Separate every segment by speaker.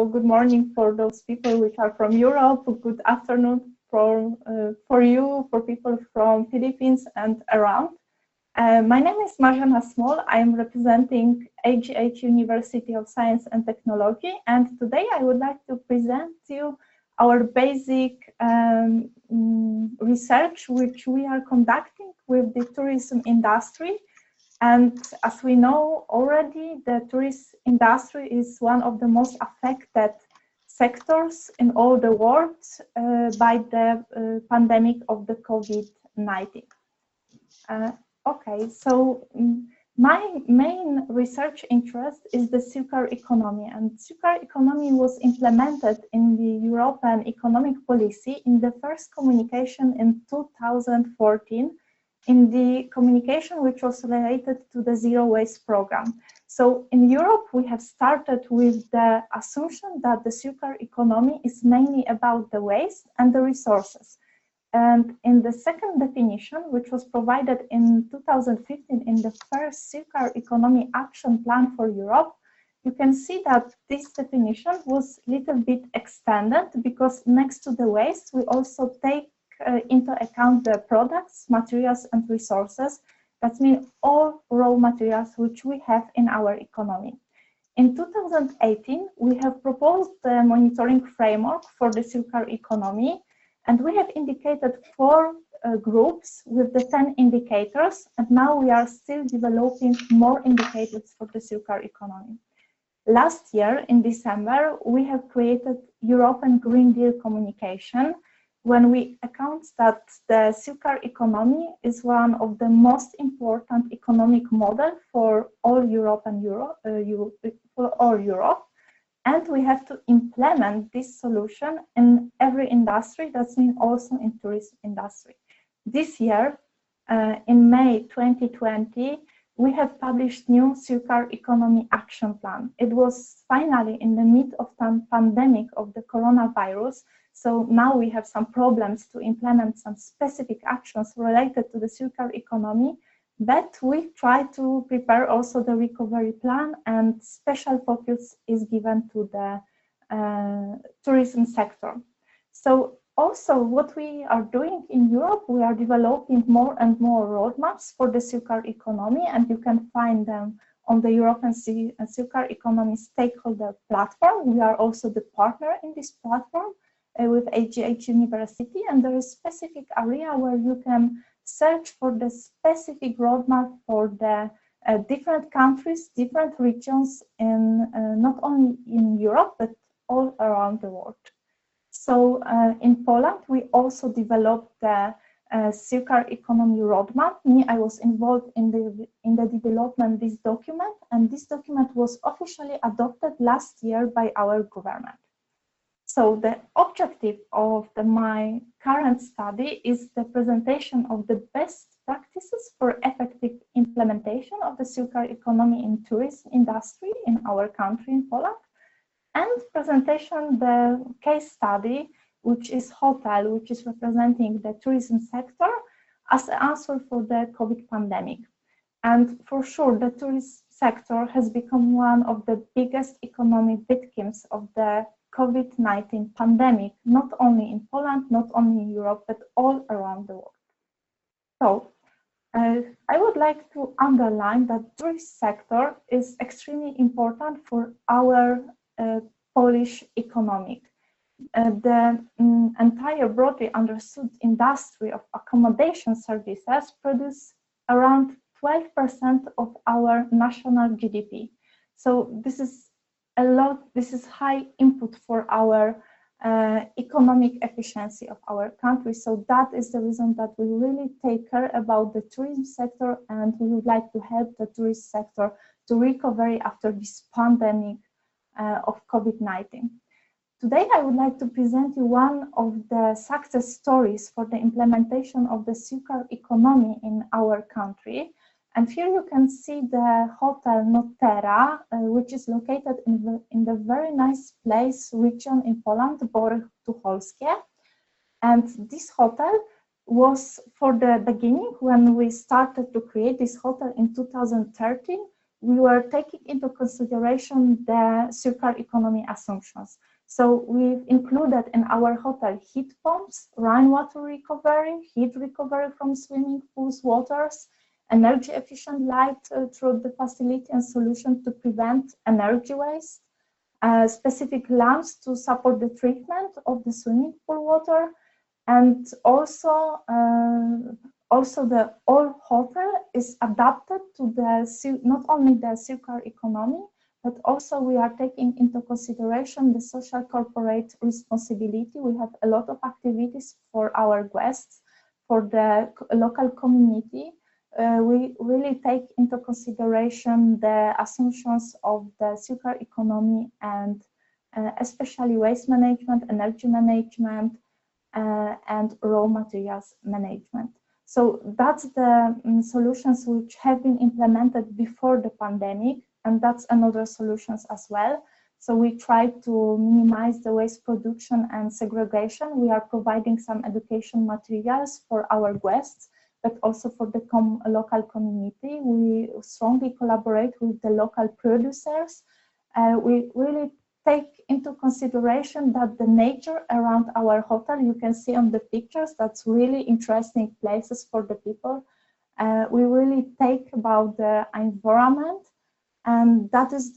Speaker 1: So good morning for those people which are from Europe. Good afternoon for you, for people from Philippines and around. My name is Marzena Smol. I am representing AGH University of Science and Technology, and today I would like to present to you our basic research which we are conducting with the tourism industry. And as we know already, the tourist industry is one of the most affected sectors in all the world by the pandemic of the COVID-19. Okay, so my main research interest is the circular economy, and circular economy was implemented in the European economic policy in the first communication in 2014, in the communication which was related to the zero waste program. So in Europe, we have started with the assumption that the circular economy is mainly about the waste and the resources. And in the second definition, which was provided in 2015 in the first circular economy action plan for Europe, you can see that this definition was a little bit extended, because next to the waste, we also take into account the products, materials, and resources. That means all raw materials which we have in our economy. In 2018, we have proposed the monitoring framework for the circular economy, and we have indicated 4 groups with the 10 indicators, and now we are still developing more indicators for the circular economy. Last year, in December, we have created European Green Deal communication, when we account that the circular economy is one of the most important economic model for all Europe and Europe, and we have to implement this solution in every industry. That means also in tourism industry. This year, in May 2020, we have published new circular economy action plan. It was finally in the mid of the pandemic of the coronavirus. So now we have some problems to implement some specific actions related to the circular economy, but we try to prepare also the recovery plan, and special focus is given to the tourism sector. So also what we are doing in Europe, we are developing more and more roadmaps for the circular economy, and you can find them on the European Circular Economy Stakeholder Platform. We are also the partner in this platform with AGH University, and there is a specific area where you can search for the specific roadmap for the different countries, different regions, in not only in Europe, but all around the world. So in Poland, we also developed the circular economy roadmap. I was involved in the development of this document, and this document was officially adopted last year by our government. So the objective of my current study is the presentation of the best practices for effective implementation of the circular economy in tourism industry in our country, in Poland, and presentation the case study, which is hotel, which is representing the tourism sector as an answer for the COVID pandemic. And for sure, the tourism sector has become one of the biggest economic victims of the COVID-19 pandemic, not only in Poland, not only in Europe, but all around the world. So I would like to underline that the tourist sector is extremely important for our Polish economy. The entire broadly understood industry of accommodation services produce around 12% of our national GDP. So this is a lot, this is high input for our economic efficiency of our country. So that is the reason that we really take care about the tourism sector, and we would like to help the tourist sector to recover after this pandemic of COVID-19. Today, I would like to present you one of the success stories for the implementation of the circular economy in our country. And here you can see the hotel Notera, which is located in the very nice place, region in Poland, Bory Tucholskie. And this hotel was, for the beginning, when we started to create this hotel in 2013, we were taking into consideration the circular economy assumptions. So we've included in our hotel heat pumps, rainwater recovery, heat recovery from swimming pools, waters, energy efficient light through the facility and solution to prevent energy waste, specific lamps to support the treatment of the swimming pool water, and also the whole hotel is adapted to the not only the circular economy, but also we are taking into consideration the social corporate responsibility. We have a lot of activities for our guests, for the local community. We really take into consideration the assumptions of the circular economy and especially waste management, energy management, and raw materials management. So that's the solutions which have been implemented before the pandemic, and that's another solutions as well. So we try to minimize the waste production and segregation. We are providing some education materials for our guests, but also for the local community. We strongly collaborate with the local producers. We really take into consideration that the nature around our hotel, you can see on the pictures, that's really interesting places for the people. We really take about the environment, and that was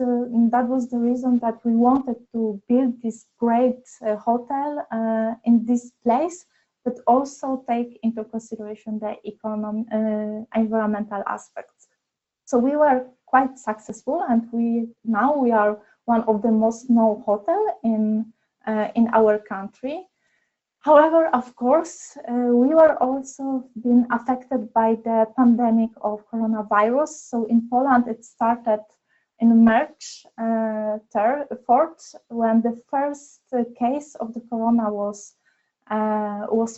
Speaker 1: the reason that we wanted to build this great hotel in this place, but also take into consideration the environmental aspects. So we were quite successful, and now we are one of the most known hotel in our country. However, of course, we were also being affected by the pandemic of coronavirus. So in Poland, it started in March 4th, when the first case of the corona was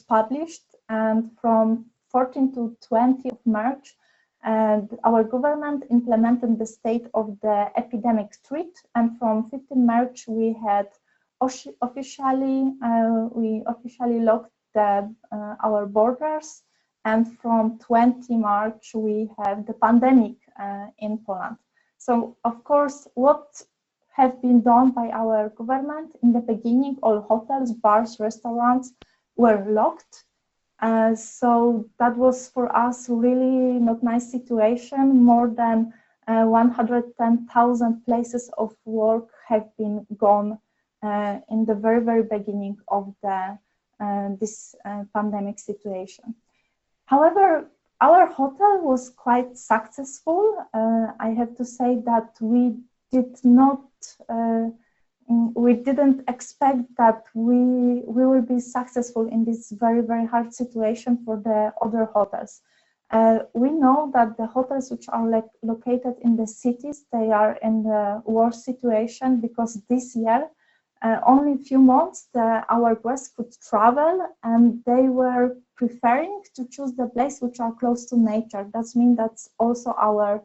Speaker 1: published, and from 14 to 20 of March, our government implemented the state of the epidemic threat, and from 15 March we had officially locked our borders, and from 20 March we have the pandemic in Poland. So of course, what have been done by our government in the beginning, all hotels, bars, restaurants were locked. So that was for us really not nice situation. More than 110,000 places of work have been gone in the very, very beginning of this pandemic situation. However, our hotel was quite successful. I have to say that we didn't expect that we will be successful in this very, very hard situation for the other hotels. We know that the hotels which are located in the cities, they are in the worst situation, because this year, only a few months, our guests could travel, and they were preferring to choose the place which are close to nature. That means that's also our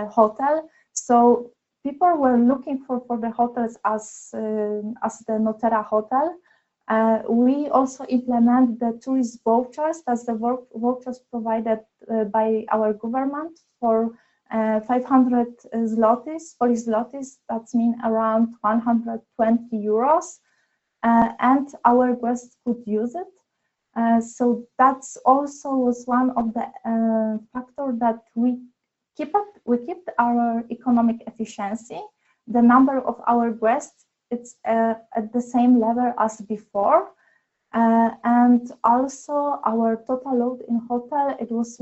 Speaker 1: hotel. So people were looking for the hotels as the Notera hotel. We also implement the tourist vouchers. That's the vouchers provided by our government for 500 zlotys, Polish zlotys. That means around 120 euros, and our guests could use it. So that's also was one of the factors that we keep our economic efficiency. The number of our guests, it's at the same level as before, and also our total load in hotel, it was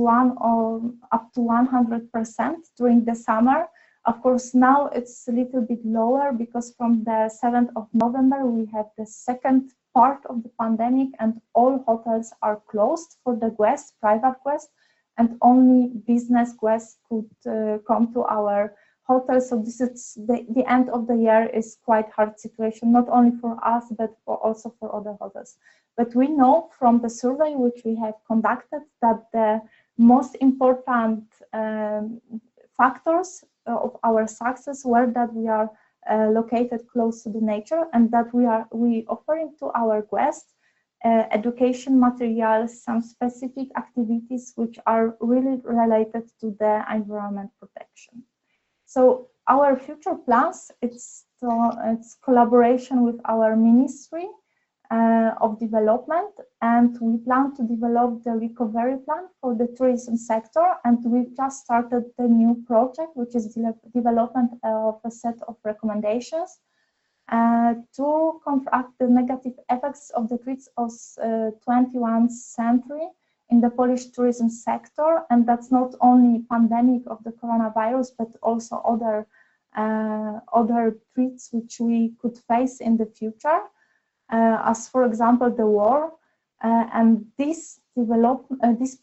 Speaker 1: up to 100% during the summer. Of course, now it's a little bit lower, because from the 7th of November we have the second part of the pandemic, and all hotels are closed for the guests, private guests, and only business guests could come to our hotel. So this is the end of the year is quite hard situation, not only for us, but also for other hotels. But we know from the survey which we have conducted that the most important factors of our success were that we are located close to the nature, and that we offering to our guests education materials, some specific activities which are really related to the environment protection. So our future plans, it's collaboration with our Ministry of Development, and we plan to develop the recovery plan for the tourism sector, and we've just started the new project, which is development of a set of recommendations to counteract the negative effects of the threats of 21st century in the Polish tourism sector. And that's not only pandemic of the coronavirus, but also other threats which we could face in the future, as for example the war. And this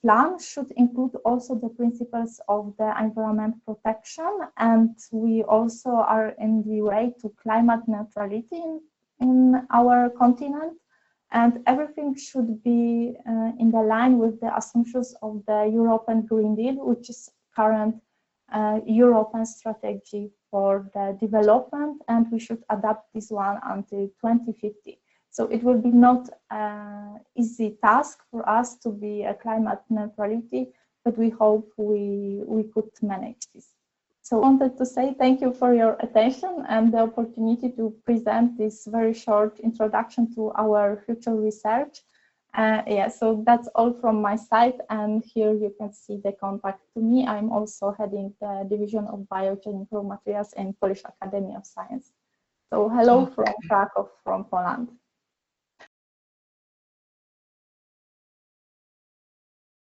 Speaker 1: plan should include also the principles of the environment protection, and we also are in the way to climate neutrality in our continent, and everything should be in the line with the assumptions of the European Green Deal, which is current European strategy for the development, and we should adapt this one until 2050. So it will be not an easy task for us to be a climate neutrality, but we hope we could manage this. So I wanted to say thank you for your attention and the opportunity to present this very short introduction to our future research. Yeah, so that's all from my side, and here you can see the contact to me. I'm also heading the Division of Biogenetic Raw Materials in Polish Academy of Science. So hello from Krakow, from Poland.